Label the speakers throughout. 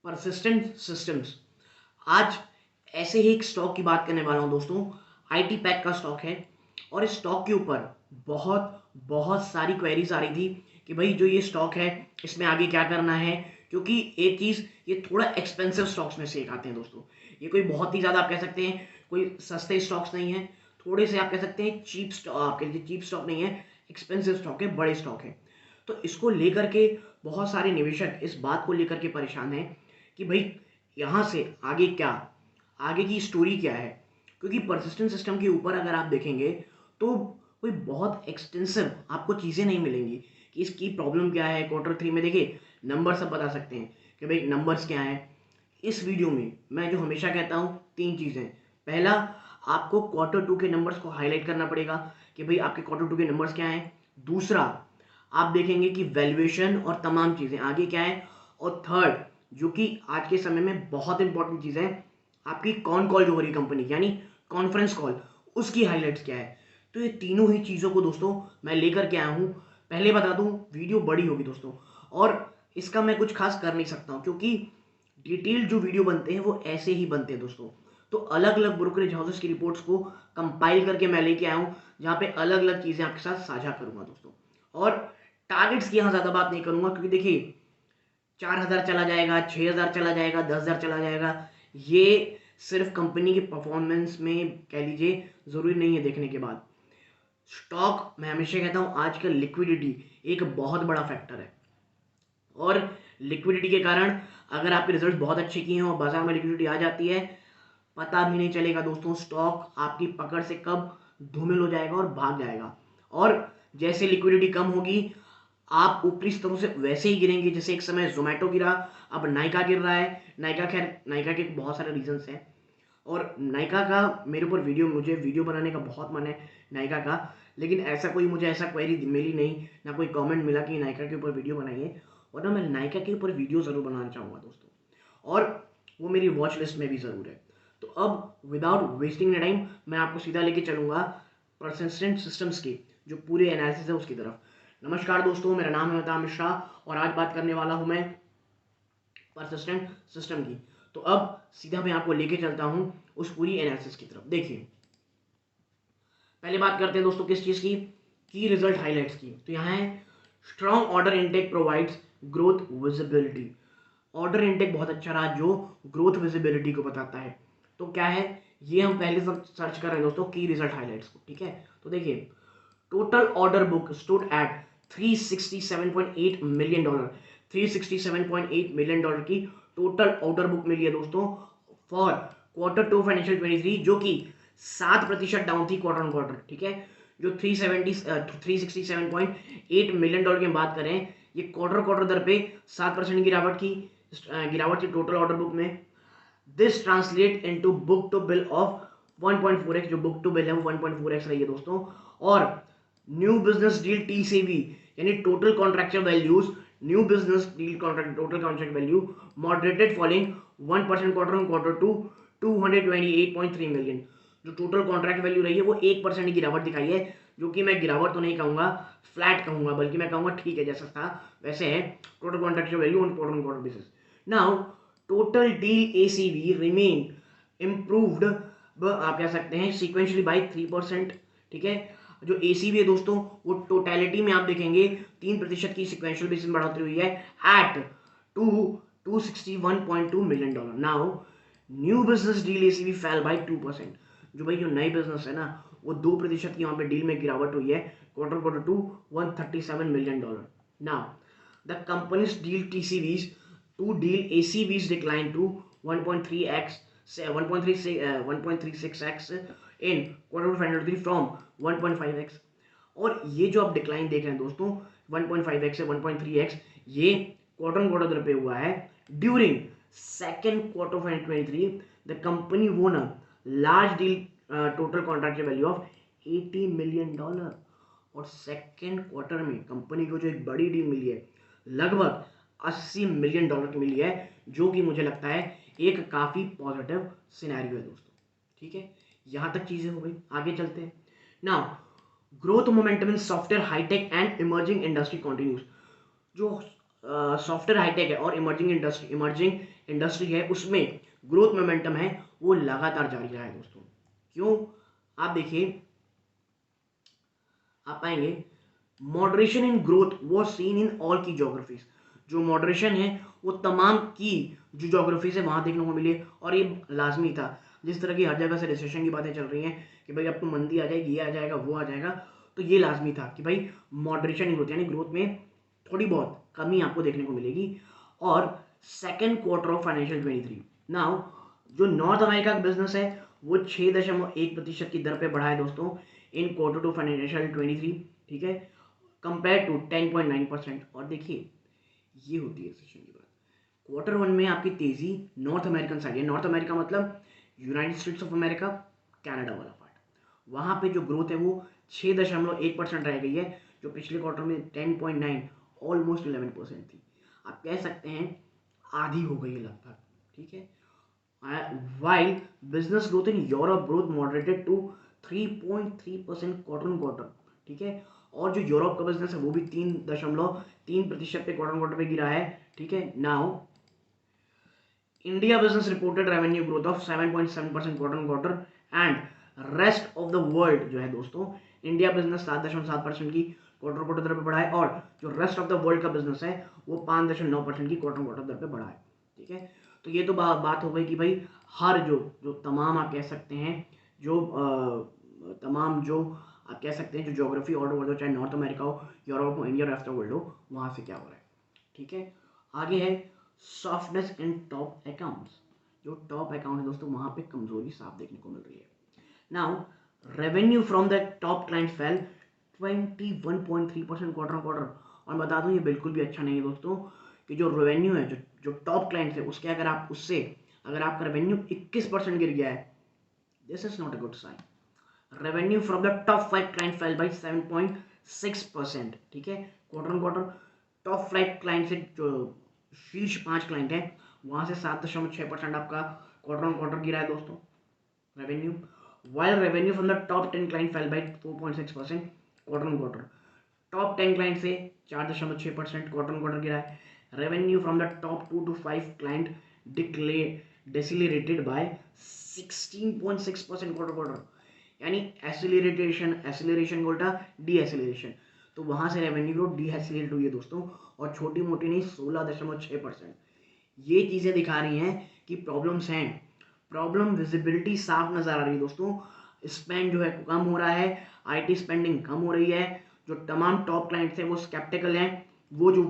Speaker 1: Persistent systems. आज ऐसे ही एक स्टॉक की बात करने वाला हूं दोस्तों। आईटी पैक का स्टॉक है और इस स्टॉक के ऊपर बहुत बहुत सारी क्वेरीज आ रही थी कि भाई जो ये स्टॉक है इसमें आगे क्या करना है, क्योंकि एक चीज़, ये थोड़ा एक्सपेंसिव स्टॉक्स में से एक आते हैं दोस्तों। ये कोई बहुत ही ज़्यादा आप कह सकते हैं कोई सस्ते स्टॉक्स नहीं है, थोड़े से आप कह सकते हैं चीप स्टॉक, आपके लिए चीप स्टॉक नहीं है, एक्सपेंसिव स्टॉक है, बड़े स्टॉक है। तो इसको लेकर के बहुत सारे निवेशक इस बात को लेकर के परेशान हैं कि भाई यहाँ से आगे क्या, आगे की स्टोरी क्या है। क्योंकि परसिस्टेंट सिस्टम के ऊपर अगर आप देखेंगे तो कोई बहुत एक्सटेंसिव आपको चीज़ें नहीं मिलेंगी कि इसकी प्रॉब्लम क्या है। क्वार्टर 3 में देखिए नंबर सब बता सकते हैं कि भाई नंबर्स क्या हैं। इस वीडियो में मैं जो हमेशा कहता हूँ 3 चीज़ें। पहला, आपको क्वार्टर 2 के नंबर्स को हाईलाइट करना पड़ेगा कि भाई आपके क्वार्टर 2 के नंबर्स क्या हैं। दूसरा, आप देखेंगे कि वैल्यूएशन और तमाम चीज़ें आगे क्या है। और थर्ड, जो कि आज के समय में बहुत इंपॉर्टेंट चीज़ है, आपकी कॉन कॉल जो हो रही है कंपनी यानी कॉन्फ्रेंस कॉल, उसकी हाईलाइट्स क्या है। तो ये तीनों ही चीज़ों को दोस्तों मैं लेकर के आया हूँ। पहले बता दूँ, वीडियो बड़ी होगी दोस्तों और इसका मैं कुछ खास कर नहीं सकता हूँ, क्योंकि डिटेल जो वीडियो बनते हैं वो ऐसे ही बनते हैं दोस्तों। तो अलग अलग ब्रोकरेज हाउसेस की रिपोर्ट्स को कंपाइल करके मैं लेके आया हूँ, जहाँ पे अलग अलग चीज़ें आपके साथ साझा करूंगा दोस्तों। और टारगेट्स की यहाँ ज़्यादा बात नहीं करूंगा, क्योंकि देखिए 4,000 चला जाएगा, 6,000 चला जाएगा, 10,000 चला जाएगा, ये सिर्फ कंपनी के परफॉर्मेंस में कह लीजिए ज़रूरी नहीं है देखने के बाद। स्टॉक, मैं हमेशा कहता हूँ, आजकल लिक्विडिटी एक बहुत बड़ा फैक्टर है। और लिक्विडिटी के कारण अगर आपके रिजल्ट बहुत अच्छे किए हैं और बाजार में लिक्विडिटी आ जाती है, पता भी नहीं चलेगा दोस्तों, स्टॉक आपकी पकड़ से कब धूमिल हो जाएगा और भाग जाएगा। और जैसे लिक्विडिटी कम होगी, आप ऊपरी स्तरों से वैसे ही गिरेंगे जैसे एक समय जोमेटो गिरा, अब नाइका गिर रहा है। नाइका, खैर नाइका के बहुत सारे रीजंस हैं और नायका का मेरे ऊपर मुझे वीडियो बनाने का बहुत मन है नायका का, लेकिन ऐसा कोई मुझे ऐसा क्वेरी मिली नहीं, ना कोई कमेंट मिला कि नायका के ऊपर वीडियो बनाइए, वरना मैं नायका के ऊपर वीडियो ज़रूर बनाना चाहूँगा दोस्तों, और वो मेरी वॉच लिस्ट में भी ज़रूर है। तो अब विदाउट वेस्टिंग टाइम मैं आपको सीधा लेके चलूँगा परसिस्टेंट सिस्टम्स की जो पूरे एनालिसिस है उसकी तरफ। नमस्कार दोस्तों, मेरा नाम है अमिताभ मिश्रा और आज बात करने वाला हूँ मैं परसिस्टेंट सिस्टम की। तो अब सीधा मैं आपको लेके चलता हूं उस पूरी एनालिसिस की तरफ। देखिए, पहले बात करते हैं दोस्तों किस चीज की रिजल्ट हाइलाइट्स की। तो यहाँ है strong order intake provides growth visibility. Order intake बहुत अच्छा रहा जो ग्रोथ विजिबिलिटी को बताता है। तो क्या है, ये हम पहले सर्च कर रहे हैं दोस्तों की रिजल्ट हाइलाइट्स को, ठीक है। तो देखिए, total order book stood at $367.8 million. $367.8 million की टोटल ऑर्डर बुक मिली है दोस्तों फॉर क्वार्टर 2 फाइनेंशियल 23, जो कि 7% डाउन थी क्वार्टर ऑन क्वार्टर, ठीक है। जो $367.8 मिलियन की बात करें, ये क्वार्टर दर पे 7% गिरावट की टोटल ऑर्डर बुक में। This translate into book to bill of 1.4x, जो बुक टू बिल है वो 1.4x रही है दोस्तों। और न्यू बिजनेस डील TCV यानी total contractual values, new business deal contract total contract value moderated falling 1% quarter 2 $228.3 million. जो टोटल कॉन्ट्रैक्ट वैल्यू रही है वो 1% की गिरावट दिखाई है, जो कि मैं गिरावट तो नहीं कहूंगा, फ्लैट कहूंगा, बल्कि मैं कहूंगा ठीक है, जैसा था वैसे है total contractual value on quarter basis. Now total deal ACV remain improved, आप कह सकते हैं सीक्वेंशियली बाई 3%, ठीक है। जो ACV है दोस्तों वो टोटलिटी में आप देखेंगे 3% की सिक्वेंशियल बेसिस में बढ़ोतरी हुई है at $261.2 million. Now new business deal ACV fell by 2%। जो भाई जो नई बिजनेस है ना, वो 2% की वहां पे डील में गिरावट हुई है quarter 2 $137 million. Now the companies deal TCVs to deal ACVs declined to 1.3x 1.36x in quarter 2 from 1.5x। और ये जो आप डिक्लाइन देख रहे हैं दोस्तों 1.5x से 1.3x, ये क्वार्टर दर पे हुआ है। During second quarter of 2023 the company won a large deal total contract value of $80 million. और सेकेंड क्वार्टर में कंपनी को जो एक बड़ी डील मिली है लगभग $80 मिलियन की मिली है, जो कि मुझे लगता है एक काफी पॉजिटिव सिनेरियो है दोस्तों, ठीक है। यहां तक चीजें हो गई, आगे चलते हैं। Now growth momentum in software high tech and emerging industry continues. जो सॉफ्टवेयर हाईटेक है और इमर्जिंग इंडस्ट्री है उसमें ग्रोथ मोमेंटम है वो लगातार जारी रहा है दोस्तों। क्यों? आप देखिए, आप पाएंगे मॉडरेशन इन ग्रोथ वो सीन इन ऑल की ज्योग्राफीज। जो मॉडरेशन है वो तमाम की जो ज्योग्राफीज है वहां देखने को मिली, और ये लाजमी था। जिस तरह की हर जगह से रिसेशन की बातें चल रही हैं कि भाई अब तो मंदी आ जाएगी, ये आ जाएगा, वो आ जाएगा, तो ये लाजमी था कि भाई मॉडरेशन इन ग्रोथ यानी ग्रोथ में थोड़ी बहुत कमी आपको देखने को मिलेगी। और second quarter of financial 23 now जो नॉर्थ अमेरिका का बिजनेस है वो 6.1% की दर पे बढ़ा है दोस्तों इन क्वार्टर टू फाइनेंशियल 23, ठीक है, कंपेयर टू 10.9%। और देखिए ये होती है सेशन की बात। क्वार्टर वन में आपकी तेजी नॉर्थ अमेरिकन साइड है, नॉर्थ अमेरिका मतलब United states of America, Canada वाला पार्ट, वहां पे जो ग्रोथ है वो 6.1% रह गई है, जो पिछले क्वार्टर में 10.9 ऑलमोस्ट 11% थी। आप कह सकते हैं आधी हो गई है लगभग, ठीक है। while business growth in Europe growth moderated to 3.3% quarter on quarter, ठीक है। और जो यूरोप का बिजनेस है वो भी 3.3% पे क्वार्टर ऑन क्वार्टर पे गिरा है, ठीक है। Now India business reported revenue growth of 7.7% quarter on quarter, and rest of the world जो है दोस्तों, इंडिया बिजनेस 7.7% की क्वार्टर क्वार्टर दर पे बढ़ा है, और जो रेस्ट ऑफ द वर्ल्ड का बिजनेस है वो 5.9% की क्वार्टर क्वार्टर दर पे बढ़ा है, ठीक है। तो ये तो बात हो गई कि भाई हर जो जो तमाम आप कह सकते हैं जो तमाम जो आप कह सकते हैं जो ज्योग्राफी ऑल ओवर, चाहे नॉर्थ अमेरिका हो, यूरोप हो, इंडिया, रेस्ट ऑफ वर्ल्ड हो, वहां से क्या हो रहा है, ठीक है। आगे है सॉफ्टनेस इन टॉप अकाउंट्स। जो टॉप अकाउंट है दोस्तों वहां पे कमजोरी साफ देखने को मिल रही है। Now revenue from the top client fail 21.3% quarter on quarter. और बता दूं ये बिल्कुल भी अच्छा नहीं है दोस्तों कि जो रेवेन्यू है जो टॉप क्लाइंट है उसके अगर आपका रेवेन्यू 21% गिर गया है, this is not a good sign. Revenue from the top 5 client fell by 7.6%, ठीक है, quarter on quarter. Top 5 client से जो शीर्ष 5 क्लाइंट है वहां से 7.6% आपका क्वार्टर ऑन क्वार्टर गिरा है दोस्तों revenue. While revenue from the top 10 client fell by 4.6% quarter on quarter. Top 10 client से 4.6% क्वार्टर ऑन क्वार्टर गिरा है। Revenue from the top 2 to 5 client decelerated by 16.6% quarter quarter, यानी एसिलेरेशन को उल्टा डीएसिलेरेशन, तो वहां से रेवेन्यू ग्रोथ डीएसिलेट हुई है दोस्तों, और छोटी मोटी नहीं 16.6%। ये चीजें दिखा रही हैं कि प्रॉब्लम्स हैं, प्रॉब्लम विजिबिलिटी साफ नजर आ रही है दोस्तों। स्पेंड जो है कम हो रहा है, आईटी स्पेंडिंग कम हो रही है, जो तमाम टॉप क्लाइंट्स हैं वो स्केप्टिकल हैं, वो जो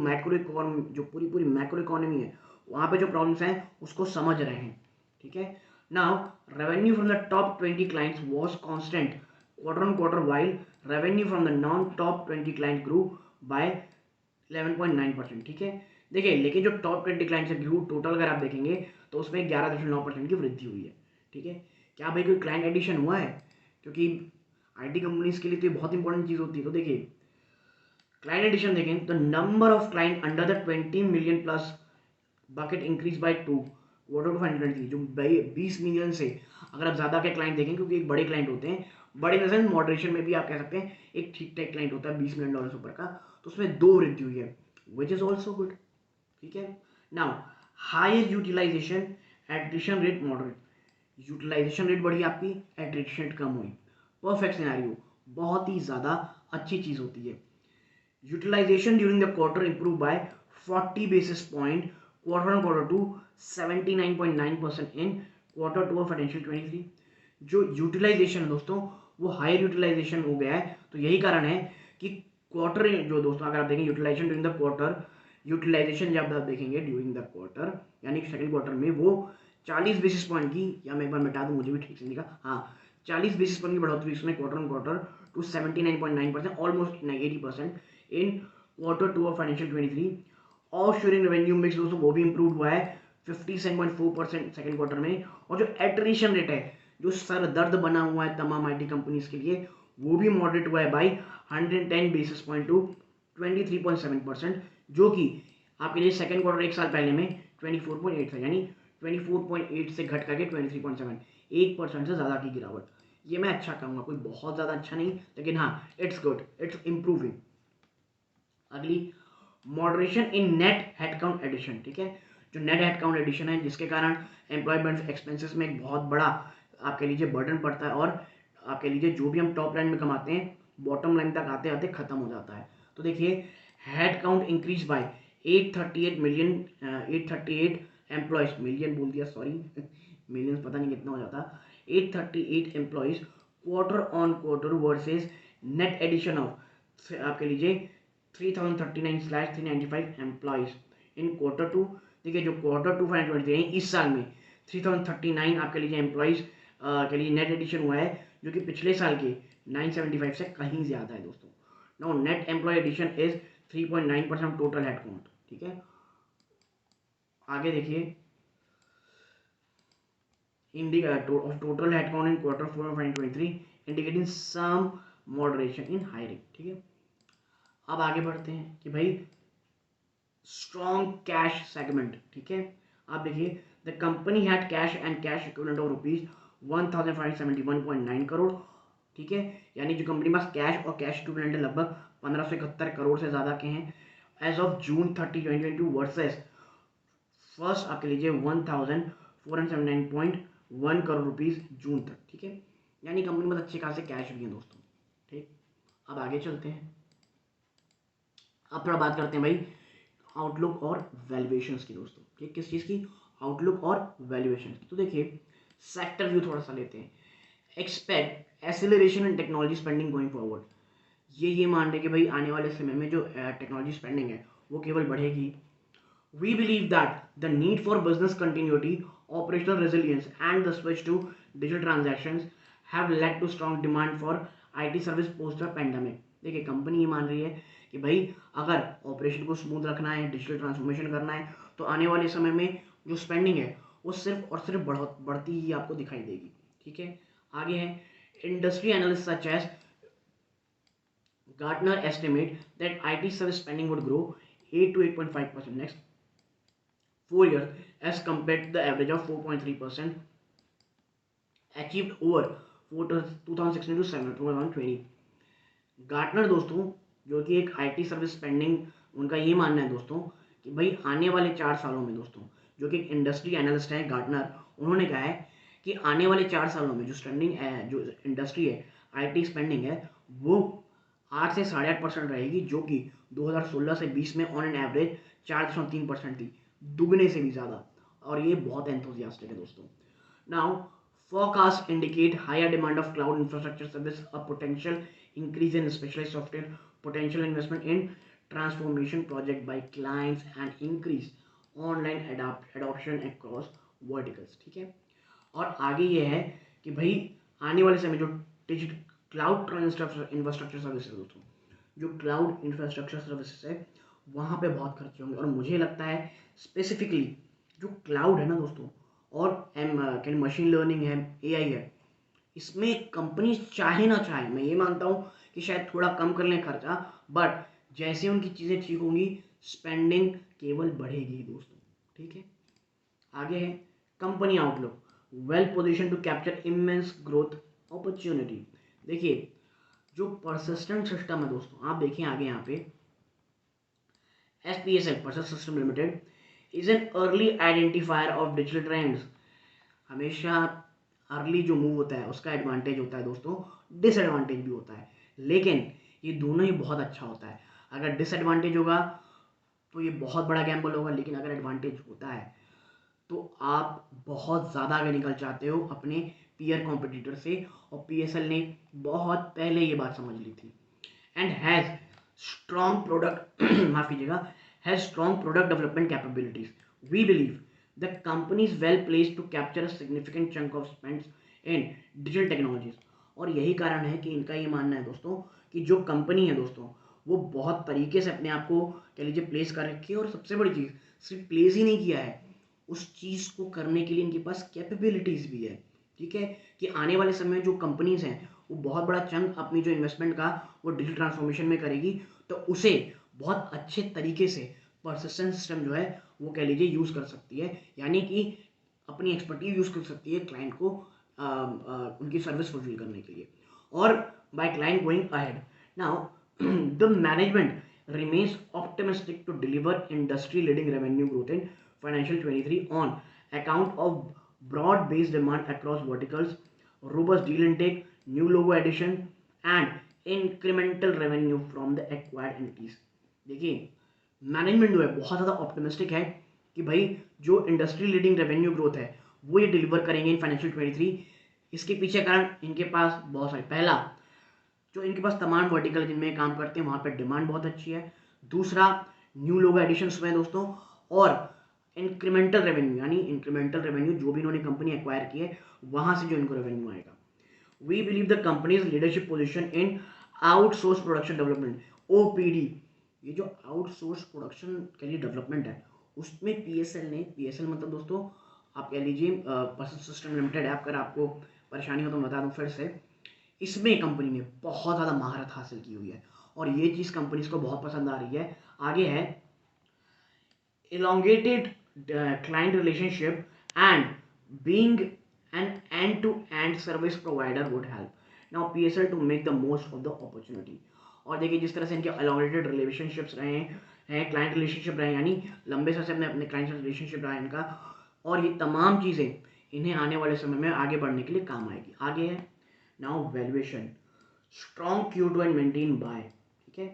Speaker 1: पूरी मैक्रो इकोनॉमी है वहां पे जो प्रॉब्लम्स हैं उसको समझ रहे हैं, ठीक है। Now revenue from the top 20 clients was constant quarter on quarter, while revenue from the non top 20 client grew by 11.9%, ठीक है। देखिए लेकिन जो टॉप 20 क्लाइंट से ग्रू टोटल अगर आप देखेंगे तो उसमें 11.9% की वृद्धि हुई है, ठीक है। क्या भाई कोई क्लाइंट एडिशन हुआ है? क्योंकि आईटी कंपनीज के लिए तो ये बहुत इंपॉर्टेंट चीज होती है। तो देखिए क्लाइंट एडिशन देखें तो number of client under the 20 million plus bucket increase by 2 quarter to financial थी, जो 20 मिलियन से अगर आप ज्यादा के क्लाइंट देखें, क्योंकि एक बड़े क्लाइंट होते हैं, बड़े नजर मॉडरेशन में भी आप कह सकते हैं एक ठीक ठाक क्लाइंट होता है $20 मिलियन ऊपर का, तो उसमें 2 वृद्धि हुई है, विच इज ऑल्सो गुड, ठीक है। Now higher utilisation, attrition rate moderate, utilisation rate बढ़ी आपकी, एट्रिशन रेट कम हुई, परफेक्ट सिनेरियो, बहुत ही ज्यादा अच्छी चीज होती है। Utilisation during the quarter improve by 40 basis point quarter on quarter to 79.9% in quarter 2 of financial 23। जो यूटिलाइजेशन है दोस्तों वो हायर यूटिलाइजेशन हो गया है, तो यही कारण है कि क्वार्टर जो दोस्तों अगर आप देखें utilisation during the quarter, utilisation जब आप देखेंगे ड्यूरिंग द क्वार्टर यानी सेकंड क्वार्टर में वो 40 बेसिस पॉइंट की, या मैं एक बार मिटा दूं मुझे भी ठीक से दिखा, हाँ 40 बेसिस पॉइंट की बढ़ोतरी इसमें quarter on quarter to 79.9%, almost 80% in quarter 2 of financial 23। Offshoring revenue mix दोस्तों वो भी इंप्रूव हुआ है 57.4% सेकंड क्वार्टर में, और जो एट्रिशन रेट है जो सर दर्द बना हुआ है तमाम आईटी कंपनीज के लिए वो भी मॉडरेट हुआ है बाई 110 बेसिस पॉइंट टू 23.7%, जो कि आपके लिए सेकंड क्वार्टर एक साल पहले में 24.8 था, यानी 24.8 से घट करके 23.7, 1% से ज़्यादा की गिरावट। ये मैं अच्छा कहूँगा, कोई बहुत ज़्यादा अच्छा नहीं, लेकिन हाँ इट्स गुड, इट्स इम्प्रूविंग। अगली moderation in net headcount addition, ठीक है। जो नेट हेडकाउंट एडिशन है, जिसके कारण एम्प्लॉयमेंट एक्सपेंसेस में एक बहुत बड़ा आप कह लीजिए बर्डन पड़ता है, और आप कह लीजिए जो भी हम टॉप लाइन में कमाते हैं बॉटम लाइन तक आते आते खत्म हो जाता है। तो देखिए head count increase by 838 employees, million बोल दिया सॉरी मिलियंस पता नहीं कितना हो जाता, 838 employees quarter on quarter versus net addition of आप कह लीजिए 3039/395 एम्प्लॉयज इन क्वार्टर टू। देखिए जो क्वार्टर टू 2023 इस साल में 3039 आप कह लीजिए एम्प्लॉयज के लिए नेट एडिशन हुआ है, जो कि पिछले साल के 975 से कहीं ज़्यादा है दोस्तों। Now net employee addition is 3.9% total headcount. ठीक है, आगे देखिए total headcount in quarter 4 of 2023 indicating some moderation in hiring. ठीक है, अब आगे बढ़ते हैं कि भाई स्ट्रॉन्ग कैश सेगमेंट। ठीक है, आप देखिए the company had cash and cash equivalent of rupees 1571.9 crore. ठीक है, यानी जो कंपनी के पास कैश और कैश इक्विवेलेंट है लगभग 1571 करोड़ से ज़्यादा के हैं as of June 30, 2022 versus first आप कह लीजिए 1479.1 करोड़ रुपीज़ जून तक। ठीक है, यानी कंपनी में अच्छे खासे कैश भी हैं दोस्तों। ठीक, अब आगे चलते हैं, अब थोड़ा बात करते हैं भाई आउटलुक और वैल्यूएशंस की दोस्तों। ठीक, किस चीज़ की? आउटलुक और वैल्यूएशन की। तो देखिए सेक्टर व्यू थोड़ा सा लेते हैं। एक्सपेक्ट एसिलरेशन इन टेक्नोलॉजी स्पेंडिंग गोइंग फॉरवर्ड। ये मान रहे कि भाई आने वाले समय में जो टेक्नोलॉजी स्पेंडिंग है वो केवल बढ़ेगी। We believe that the need for business continuity, operational resilience, and the switch to digital transactions have led to strong demand for IT service post the pandemic। देखिए कंपनी ये मान रही है कि भाई अगर ऑपरेशन को स्मूथ रखना है, डिजिटल ट्रांसफॉर्मेशन करना है, तो आने वाले समय में जो स्पेंडिंग है वो सिर्फ और सिर्फ बढ़ती ही आपको दिखाई देगी। ठीक है, आगे है industry analyst such as Gartner estimate that IT service spending would grow 8 to 8.5% next 4 years as compared to the average of 4.3% achieved over 2016 to 2020। Gartner दोस्तों जो कि एक आईटी सर्विस स्पेंडिंग, उनका ये मानना है दोस्तों कि भाई आने वाले 4 सालों में दोस्तों, जो कि एक इंडस्ट्री एनालिस्ट है गार्टनर, उन्होंने कहा है कि आने वाले 4 सालों में जो स्पेंडिंग है, जो इंडस्ट्री है आईटी स्पेंडिंग है, वो 8 से 8.5% रहेगी, जो कि 2016 से 20 में ऑन एन एवरेज 4.3% थी, दुगने से भी ज़्यादा। और ये बहुत एंथुसियास्टिक है दोस्तों। Now forecasts indicate higher demand of cloud infrastructure service, a potential increase in specialized software, potential investment in transformation project by clients and increase online adoption across verticals। ठीक है, और आगे ये है कि भाई आने वाले समय जो डिजिटल क्लाउड इंफ्रास्ट्रक्चर सर्विसेज दोस्तों, जो क्लाउड इंफ्रास्ट्रक्चर सर्विसेज है वहाँ पे बहुत खर्चे होंगे। और मुझे लगता है स्पेसिफिकली जो क्लाउड है ना दोस्तों, और मशीन लर्निंग है, एआई है, इसमें कंपनी चाहे ना चाहे, मैं ये मानता हूँ कि शायद थोड़ा कम कर लें खर्चा, बट जैसे उनकी चीज़ें ठीक होंगी स्पेंडिंग केवल बढ़ेगी दोस्तों। ठीक है, आगे है company outlook, well position to capture immense growth opportunity. देखिए जो परसिस्टेंट सिस्टम है दोस्तों, आप देखिए आगे यहाँ पे SPSL Persistent System Limited is an early identifier of digital trends। हमेशा अर्ली जो मूव होता है उसका एडवांटेज होता है दोस्तों, डिसएडवांटेज भी होता है, लेकिन ये दोनों ही बहुत अच्छा होता है। अगर डिसएडवांटेज होगा तो ये बहुत बड़ा गैम्बल होगा, लेकिन अगर एडवांटेज होता है तो आप बहुत ज़्यादा आगे निकल जाते हो अपने पीयर कॉम्पिटिटर से। और PSL ने बहुत पहले ये बात समझ ली थी एंड हैज़ strong product माफ कीजिएगा, has strong product development capabilities। We believe the company is well placed to capture a significant chunk of spends in digital technologies। और यही कारण है कि इनका ये मानना है दोस्तों कि जो कंपनी है दोस्तों वो बहुत तरीके से अपने आप को कह लीजिए प्लेस कर रखी है, और सबसे बड़ी चीज़ सिर्फ प्लेस ही नहीं किया है, उस चीज़ को करने के लिए इनके पास कैपेबिलिटीज़ भी है। ठीक है, कि आने वाले समय में जो कंपनीज हैं वो बहुत बड़ा चंक अपनी जो इन्वेस्टमेंट का वो डिजिटल ट्रांसफॉर्मेशन में करेगी, तो उसे बहुत अच्छे तरीके से परसिस्टेंट सिस्टम जो है वो कह लीजिए यूज़ कर सकती है, यानी कि अपनी एक्सपर्टीज यूज़ कर सकती है क्लाइंट को उनकी सर्विस फुलफिल करने के लिए। और by client going ahead now the management remains optimistic to deliver industry leading revenue growth in financial 23 on account of broad-based demand across verticals, robust deal intake, new logo addition and incremental revenue from the acquired entities. देखिए management जो है बहुत ज़्यादा optimistic है कि भाई जो industry leading revenue growth है वो ये डिलीवर करेंगे इन फाइनेंशियल 23। इसके पीछे कारण इनके पास बहुत सारे, पहला जो इनके पास तमाम वर्टिकल जिनमें काम करते हैं वहाँ पर डिमांड बहुत अच्छी है। दूसरा न्यू लोगो एडिशंस हुए हैं दोस्तों, और इंक्रीमेंटल रेवेन्यू यानी इंक्रीमेंटल रेवेन्यू जो भी इन्होंने कंपनी एक्वायर की है वहाँ से जो इनको रेवेन्यू आएगा। We believe the company's leadership position in outsource production development OPD, ये जो आउटसोर्स प्रोडक्शन के लिए डेवलपमेंट है उसमें PSL ने, PSL मतलब दोस्तों आप कह लीजिए पर्सन सिस्टम लिमिटेड है। अगर आपको परेशानी हो तो बता दूं फिर से, इसमें कंपनी ने बहुत ज़्यादा महारत हासिल की हुई है और ये चीज़ कंपनीज को बहुत पसंद आ रही है। आगे है elongated client relationship and being an end-to-end service provider would help now PSL to make the most of the opportunity। और देखिए जिस तरह से इनके elongated relationships रहे हैं, क्लाइंट रिलेशनशिप रहे, यानी लंबे समय से अपने क्लाइंट से रिलेशनशिप रहा है इनका, और ये तमाम चीज़ें इन्हें आने वाले समय में आगे बढ़ने के लिए काम आएगी। आगे है now valuation, strong Q2 and maintain by. ठीक है,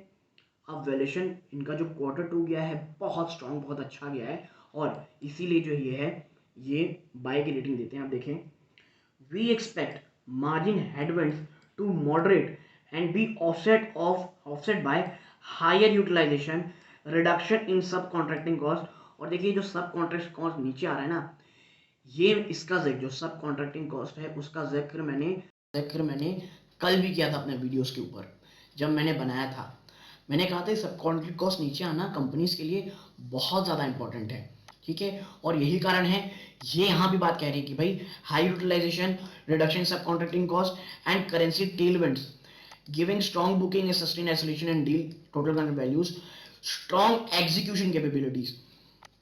Speaker 1: अब वैल्यूएशन इनका जो Q2 गया है बहुत स्ट्रॉन्ग, बहुत अच्छा गया है और इसीलिए जो ये है ये बाय की रेटिंग देते हैं। आप देखें, we expect margin headwinds to moderate and be offset by higher utilisation, reduction in subcontracting cost. और देखिए जो सब कॉन्ट्रैक्ट कॉस्ट नीचे आ रहा है ना, ये इसका जिक्र जो सब कॉन्ट्रैक्टिंग कॉस्ट है उसका जिक्र मैंने कल भी किया था अपने वीडियोस के ऊपर। जब मैंने बनाया था मैंने कहा था सब कॉन्ट्रैक्ट कॉस्ट नीचे आना कंपनीज के लिए बहुत ज़्यादा इंपॉर्टेंट है। ठीक है, और यही कारण है ये यहाँ भी बात कह रही है कि भाई हाई यूटिलाइजेशन, रिडक्शन सब contracting cost and currency tailwinds giving strong booking sustain oscillation and deal total contract values, strong execution capabilities.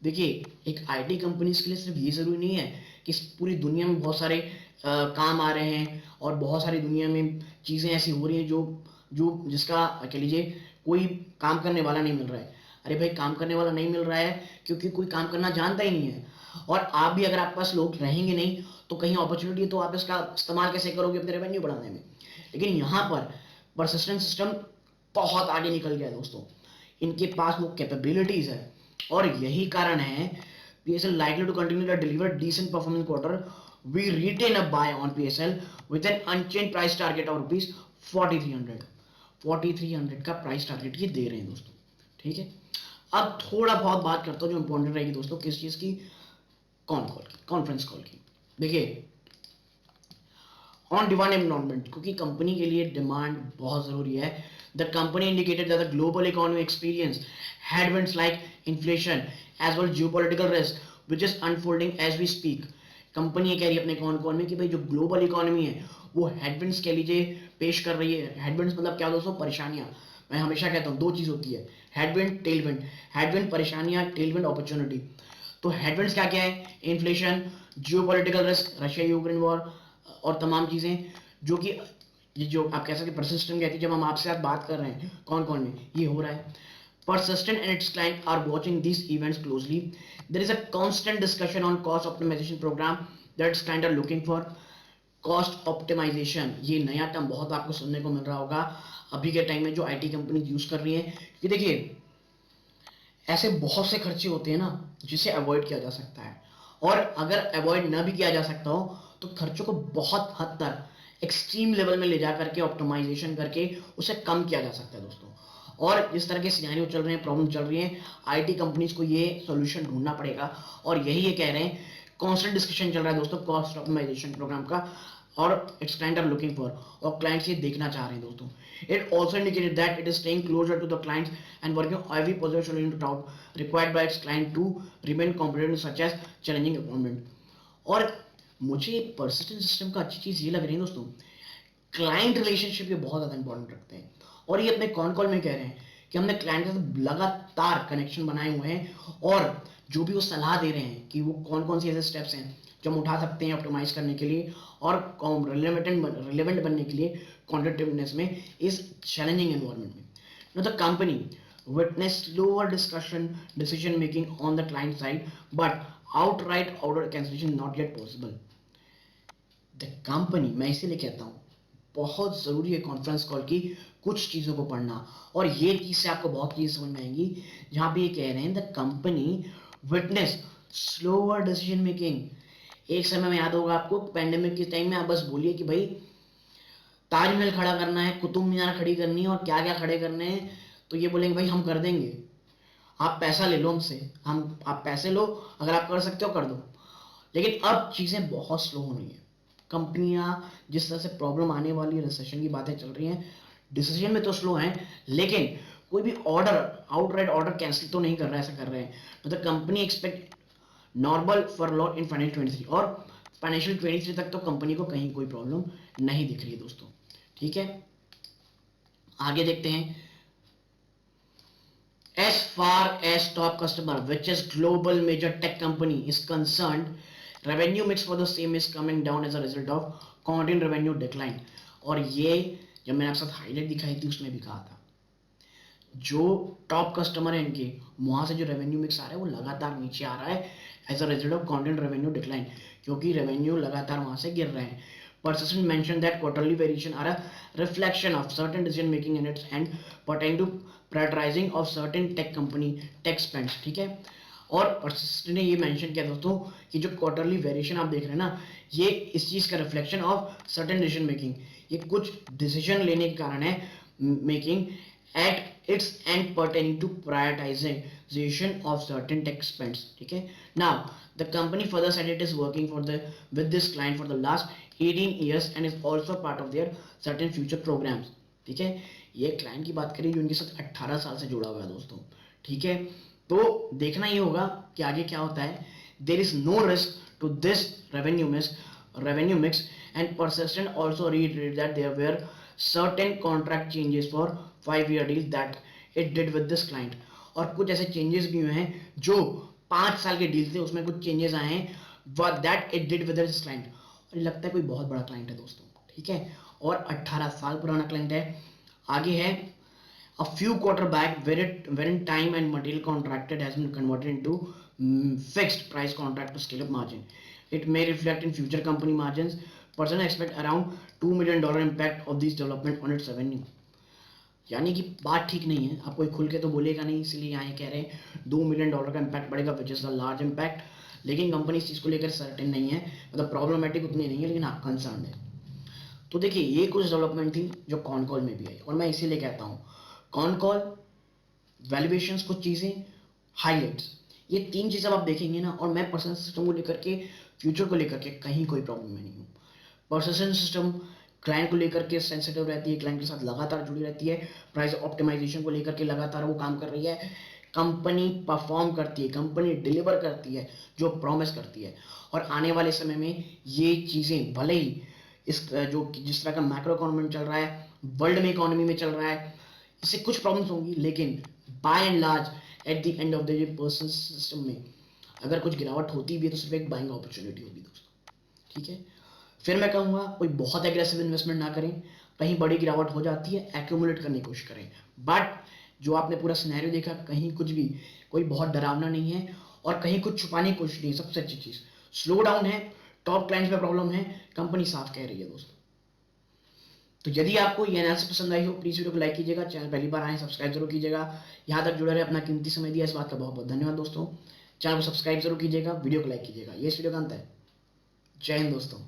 Speaker 1: देखिए एक आईटी कंपनीज के लिए सिर्फ ये ज़रूरी नहीं है कि पूरी दुनिया में बहुत सारे काम आ रहे हैं और बहुत सारी दुनिया में चीज़ें ऐसी हो रही हैं जो जिसका कह लीजिए कोई काम करने वाला नहीं मिल रहा है। अरे भाई काम करने वाला नहीं मिल रहा है क्योंकि कोई काम करना जानता ही नहीं है, और आप भी अगर आपके पास लोग रहेंगे नहीं तो कहीं अपॉर्चुनिटी है तो आप इसका इस्तेमाल कैसे करोगे अपने रेवेन्यू बढ़ाने में। लेकिन यहाँ पर परसिस्टेंट सिस्टम बहुत आगे निकल गया है दोस्तों, इनके पास वो कैपेबिलिटीज़ है और यही कारण है PSL likely to continue to deliver decent performance quarter. We retain a buy on PSL with an unchanged price target of rupees 4300। 4300 का प्राइस टारगेट ये दे रहे हैं दोस्तों। ठीक है, अब थोड़ा बहुत बात करता हूँ जो इंपॉर्टेंट रहेगी दोस्तों किस चीज़ की, कॉन्फ्रेंस कॉल की। देखिए ऑन डिमांड एनवायरनमेंट, क्योंकि कंपनी के लिए डिमांड बहुत ज़रूरी है। The company indicated that the global economy experience headwinds like inflation as well geopolitical risk which is unfolding as we speak. Company ये कह रही है अपने कॉल में कि भाई जो ग्लोबल इकोनॉमी है वो हेडविंड्स कह लीजिए पेश कर रही है। हेडविंड्स मतलब क्या दोस्तों, परेशानियां। मैं हमेशा कहता हूँ दो चीज़ होती है, हेडविंड टेलविंड। हेडविंड परेशानियां, टेलविंड अपॉर्चुनिटी। तो हेडविंड्स क्या क्या है, inflation, geopolitical risk, Russia Ukraine war और तमाम चीज़ें जो कि ये जो आप कह सकते हैं परसिस्टेंट कहती है। जब हम आपसे बात कर रहे हैं कॉल में ये हो रहा है। Persistent and its client are watching these events closely. There is a constant discussion on cost optimization program that its client are looking for. Cost optimization ये नया टर्म बहुत आपको सुनने को मिल रहा होगा अभी के टाइम में जो आईटी कंपनी यूज कर रही है, कि देखिए ऐसे बहुत से खर्चे होते हैं ना जिसे अवॉइड किया जा सकता है, और अगर अवॉइड ना भी किया जा सकता हो तो खर्चों को बहुत हद तक एक्सट्रीम लेवल में ले जा करके ऑप्टिमाइजेशन करके उसे कम किया जा सकता है दोस्तों। और जिस तरह के सिनेरियो चल रहे हैं, प्रॉब्लम चल रही है, आईटी कंपनीज को ये सॉल्यूशन ढूंढना पड़ेगा और यही ये कह रहे हैं। कॉन्स्टेंट डिस्कशन चल रहा है दोस्तों कॉस्ट ऑप्टिमाइजेशन प्रोग्राम का, और its client are looking for, और क्लाइंट्स ये देखना चाह रहे हैं दोस्तों। It also indicated that it is staying closer to the clients and working every possible solution to tout required by its client to remain competitive such as challenging environment. और मुझे persistent system का अच्छी चीज़ ये लग रही है दोस्तों, client relationship ये बहुत ज़्यादा इंपॉर्टेंट रखते हैं, और ये अपने कॉल में कह रहे हैं कि हमने क्लाइंट के साथ लगातार कनेक्शन बनाए हुए हैं, और जो भी वो सलाह दे रहे हैं कि वो कौन कौन सी ऐसे स्टेप्स हैं जो हम उठा सकते हैं ऑप्टिमाइज करने के लिए और रिलेवेंट बनने के लिए कॉन्ट्रैक्टिवनेस में इस चैलेंजिंग एनवायरनमेंट में। Know the company witness slower decision making on the client side, but outright order cancellation not yet possible. The company, मैं इसीलिए कहता हूँ बहुत ज़रूरी है कॉन्फ्रेंस कॉल की कुछ चीज़ों को पढ़ना, और ये चीज़ से आपको बहुत चीज़ समझ में आएंगी जहाँ पे ये कह रहे हैं the company witness slower decision making. एक समय में याद होगा आपको पैंडेमिक के टाइम में आप बस बोलिए कि भाई ताजमहल खड़ा करना है, कुतुब मीनार खड़ी करनी है और क्या क्या खड़े करने हैं, तो ये बोलेंगे भाई हम कर देंगे, आप पैसा ले लो हमसे, हम आप पैसे लो, अगर आप कर सकते हो कर दो। लेकिन अब चीज़ें बहुत स्लो हो रही हैं, कंपनियां जिस तरह से प्रॉब्लम आने वाली है, रिसेशन की बातें चल रही हैं, डिसीजन में तो स्लो हैं, लेकिन कोई भी ऑर्डर आउटराइट ऑर्डर कैंसिल तो नहीं कर रहा है, ऐसा कर रहे हैं। मतलब company expect normal for law in financial 23, और फाइनेंशियल 23 तक तो कंपनी को कहीं कोई प्रॉब्लम नहीं दिख रही है दोस्तों। ठीक है, आगे देखते हैं। As far as top customer, which is global major tech company, is concerned, revenue mix for the same is coming down as a result of content revenue decline. और ये जब मैंने आपके साथ हाईलाइट दिखाई थी उसमें भी कहा था, जो टॉप कस्टमर है इनके, वहां से जो रेवेन्यू मिक्स आ रहा है वो लगातार नीचे आ रहा है as a result of content revenue decline, क्योंकि रेवेन्यू लगातार वहां से गिर रहे हैं। Persistent mentioned that quarterly variation are a reflection of certain decision making units and pertain to prioritizing of certain tech company tech spends। ठीक है, और Persistent ने ये मेंशन किया दोस्तों कि जो क्वार्टरली वेरिएशन आप देख रहे हैं ना, ये इस चीज का reflection of certain decision making, ये कुछ डिसीजन लेने के कारण है, making at its end pertaining to prioritization of certain tech spends। ठीक है, now the company further said it is working for the with this client for the last 18 years and is also part of their certain future programs। ठीक है, ये client की बात करें जो उनके साथ 18 साल से जुड़ा हुआ है दोस्तों। ठीक है, तो देखना ही होगा कि आगे क्या होता है। There is no risk to this revenue mix and Persistent also reiterated that there were certain contract changes for 5-year deals that it did with this client। और कुछ ऐसे चेंजेस भी हुए हैं जो 5 साल के डील थे उसमें कुछ चेंजेस आए हैं that it did with this client. और ये लगता है कोई बहुत बड़ा क्लाइंट है दोस्तों। ठीक है, और 18 साल पुराना क्लाइंट है। आगे है a few quarter back wherein time and material contracted has been converted into fixed price contract to scale up margin, it may reflect in future company margins। Person expect around $2 million impact of these development on its revenue। यानी कि बात ठीक नहीं है, आप कोई खुल के तो बोलेगा नहीं, इसलिए यहाँ कह रहे हैं $2 मिलियन का इम्पैक्ट पड़ेगा, which is a large impact. लेकिन कंपनी इस चीज़ को लेकर सर्टेन नहीं है, मतलब प्रॉब्लमेटिक उतनी नहीं है, लेकिन हाँ कंसर्न है। तो देखिए ये कुछ डेवलपमेंट थी जो कॉन कॉल में भी आई, और मैं इसीलिए कहता हूँ कॉन कॉल, वैल्यूएशंस, कुछ चीज़ें, हाईलाइट्स, ये 3 चीज़ आप देखेंगे ना, और मैं पर्सनल सिस्टम को लेकर के, फ्यूचर को लेकर के कहीं कोई प्रॉब्लम में नहीं हूँ। पर्सिस्टेंट सिस्टम क्लाइंट को लेकर के सेंसिटिव रहती है, क्लाइंट के साथ लगातार जुड़ी रहती है, प्राइस ऑप्टिमाइजेशन को लेकर के लगातार वो काम कर रही है, कंपनी परफॉर्म करती है, कंपनी डिलीवर करती है जो प्रॉमिस करती है। और आने वाले समय में ये चीज़ें भले ही इस जो जिस तरह का मैक्रो इकोनॉमी चल रहा है, वर्ल्ड में इकोनॉमी में चल रहा है, इससे कुछ प्रॉब्लम्स होंगी, लेकिन by and large at the end of the day personal system में अगर कुछ गिरावट होती भी है तो सिर्फ एक बाइंग अपॉर्चुनिटी होगी दोस्तों। ठीक है, फिर मैं कहूँगा कोई बहुत एग्रेसिव इन्वेस्टमेंट ना करें, कहीं बड़ी गिरावट हो जाती है एक्यूमुलेट करने की कोशिश करें, बट जो आपने पूरा सिनेरियो देखा कहीं कुछ भी कोई बहुत डरावना नहीं है और कहीं कुछ छुपाने की कोशिश नहीं है। सबसे अच्छी चीज़ स्लो डाउन है, टॉप क्लाइंट्स में प्रॉब्लम है, कंपनी साफ कह रही है दोस्तों। तो यदि आपको ये एनालिसिस पसंद आई हो प्लीज़ वीडियो को लाइक कीजिएगा, चैनल पहली बार आए सब्सक्राइब जरूर कीजिएगा, यहाँ तक जुड़े रहे, अपना कीमती समय दिया इस बात का बहुत बहुत धन्यवाद दोस्तों। चैनल को सब्सक्राइब जरूर कीजिएगा, वीडियो को लाइक कीजिएगा। ये इस वीडियो का अंत है। जय हिंद दोस्तों।